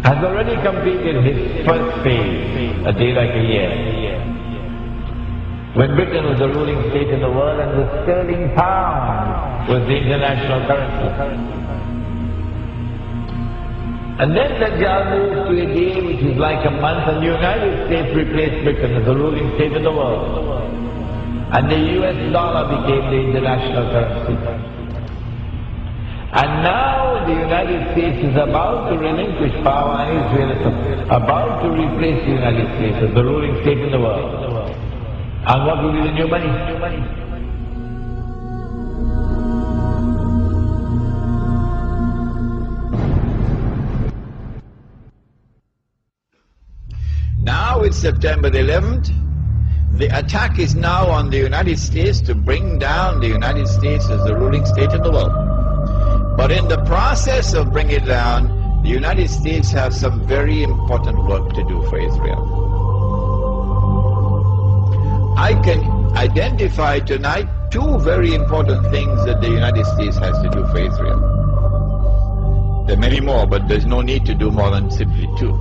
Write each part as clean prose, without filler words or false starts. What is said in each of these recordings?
has already completed his first phase, a day like a year. When Britain was the ruling state in the world and the sterling pound was the international currency. And then Dajjal moved to a day which is like a month, and the United States replaced Britain as the ruling state in the world. And the US dollar became the international currency. And now the United States is about to relinquish power, and Israel is about to replace the United States as the ruling state in the world. And what will be the new money? Now it's September the 11th. The attack is now on the United States to bring down the United States as the ruling state in the world. But in the process of bringing it down, the United States has some very important work to do for Israel. I can identify tonight two very important things that the United States has to do for Israel. There are many more, but there's no need to do more than simply two.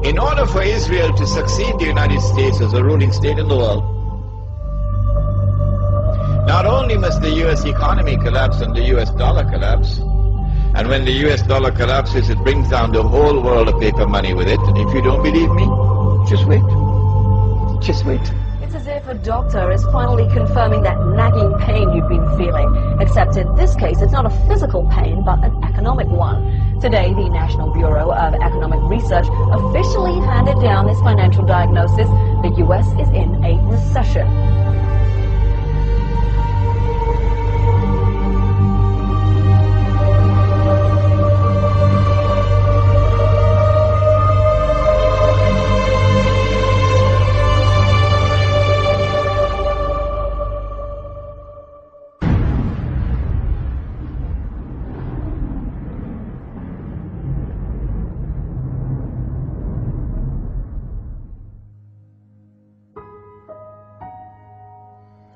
In order for Israel to succeed the United States as a ruling state in the world, not only must the US economy collapse and the US dollar collapse, and when the US dollar collapses, it brings down the whole world of paper money with it. And if you don't believe me, just wait. Just wait. It's as if a doctor is finally confirming that nagging pain you've been feeling. Except in this case, it's not a physical pain, but an economic one. Today, the National Bureau of Economic Research officially handed down its financial diagnosis. The U.S. is in a recession.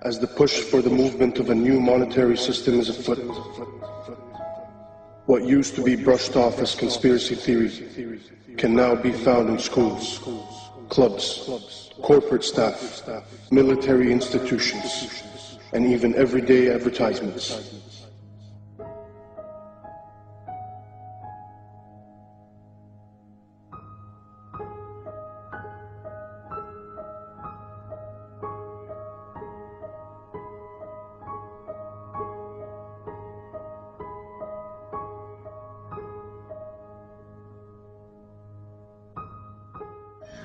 As the push for the movement of a new monetary system is afoot, what used to be brushed off as conspiracy theory can now be found in schools, clubs, corporate staff, military institutions, and even everyday advertisements.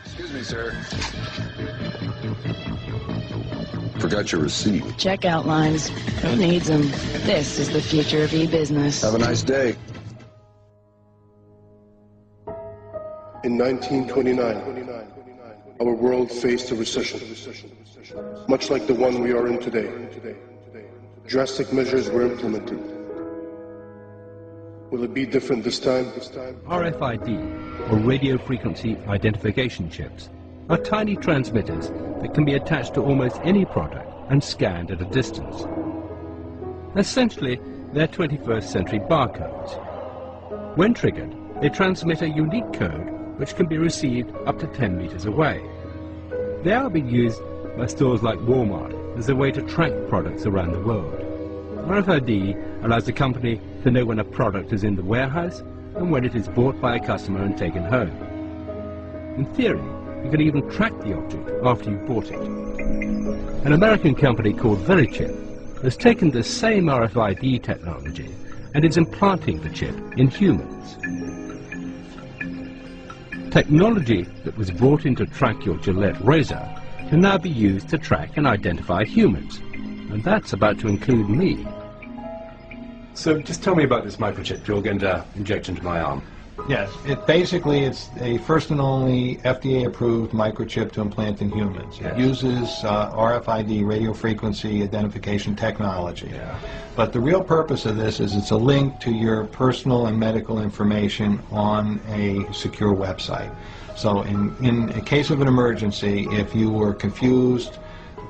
Excuse me, sir. Forgot your receipt. Checkout lines. Who needs them? This is the future of e-business. Have a nice day. In 1929, our world faced a recession, much like the one we are in today. Drastic measures were implemented. Will it be different this time? RFID, or radio frequency identification chips, are tiny transmitters that can be attached to almost any product and scanned at a distance. Essentially, they're 21st century barcodes. When triggered, they transmit a unique code which can be received up to 10 meters away. They are being used by stores like Walmart as a way to track products around the world. RFID allows the company to know when a product is in the warehouse and when it is bought by a customer and taken home. In theory, you can even track the object after you've bought it. An American company called Verichip has taken the same RFID technology and is implanting the chip in humans. Technology that was brought in to track your Gillette razor can now be used to track and identify humans. And that's about to include me. So just tell me about this microchip you're going to inject into my arm. Yes, it's a first and only FDA-approved microchip to implant in humans. Yes. It uses RFID, radio frequency identification technology. Yeah. But the real purpose of this is it's a link to your personal and medical information on a secure website. So in a case of an emergency, if you were confused,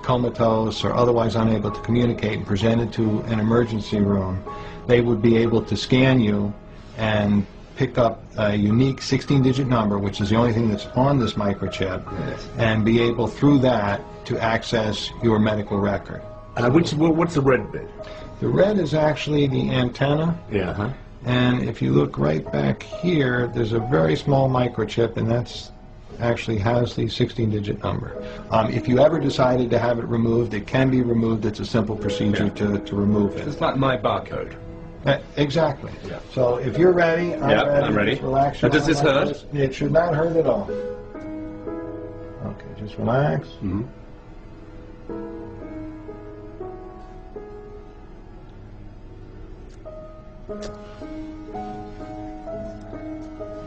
comatose, or otherwise unable to communicate and presented to an emergency room, they would be able to scan you and pick up a unique 16-digit number, which is the only thing that's on this microchip, and be able through that to access your medical record. What's the red bit? The red is actually the antenna. Yeah. And if you look right back here, there's a very small microchip, and that's actually has the 16-digit number. If you ever decided to have it removed, it can be removed. It's a simple procedure to remove it. It's like my barcode. Exactly. Yeah. So if you're ready, I'm ready. Just relax. Now, does this hurt? It should not hurt at all. Okay, just relax. Mm-hmm.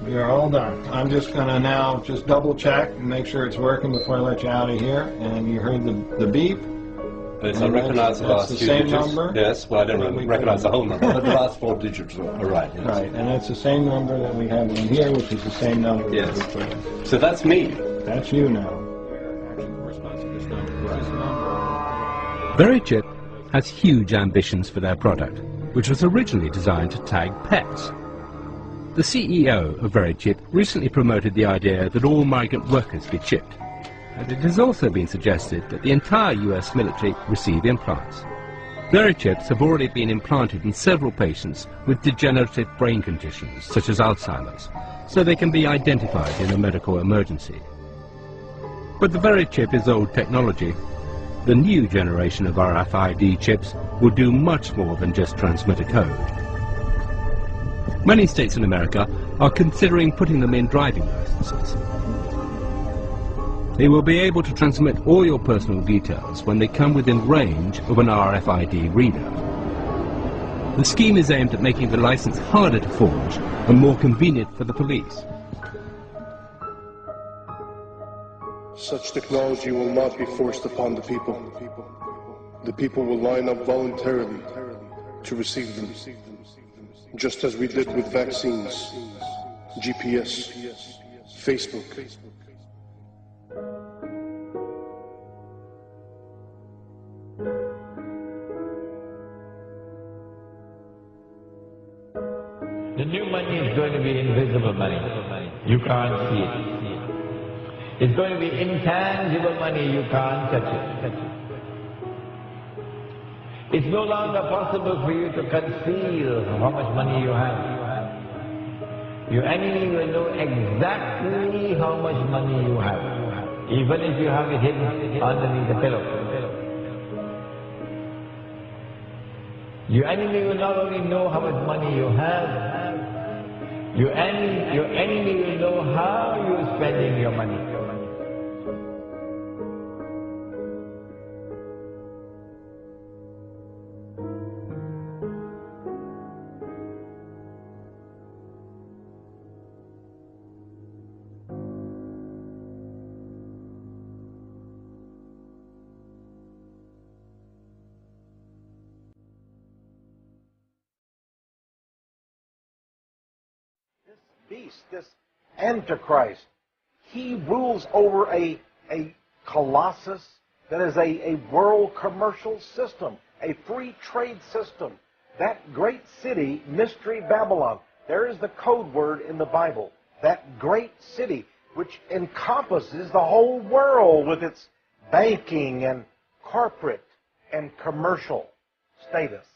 We are all done. I'm just going to now just double check and make sure it's working before I let you out of here. And you heard the beep. I recognize the last few digits. Number. Yes, well I don't recognize the whole number, but the last 4 digits are right. Yes. Right, and it's the same number that we have in here, which is the same number that we put in. So that's me. That's you now. VeriChip has huge ambitions for their product, which was originally designed to tag pets. The CEO of VeriChip recently promoted the idea that all migrant workers be chipped, and it has also been suggested that the entire US military receive implants. VeriChips have already been implanted in several patients with degenerative brain conditions such as Alzheimer's, so they can be identified in a medical emergency. But the VeriChip is old technology. The new generation of RFID chips will do much more than just transmit a code. Many states in America are considering putting them in driving licenses. They will be able to transmit all your personal details when they come within range of an RFID reader. The scheme is aimed at making the license harder to forge and more convenient for the police. Such technology will not be forced upon the people. The people will line up voluntarily to receive them, just as we did with vaccines, GPS, Facebook. The new money is going to be invisible money. You can't see it. It's going to be intangible money. You can't touch it. It's no longer possible for you to conceal how much money you have. Your enemy will know exactly how much money you have, even if you have it hidden underneath the pillow. Your enemy will not only know how much money you have, your enemy will know how you're spending your money. Beast, this Antichrist, he rules over a colossus that is a world commercial system, a free trade system. That great city, Mystery Babylon, there is the code word in the Bible. That great city, which encompasses the whole world with its banking and corporate and commercial status.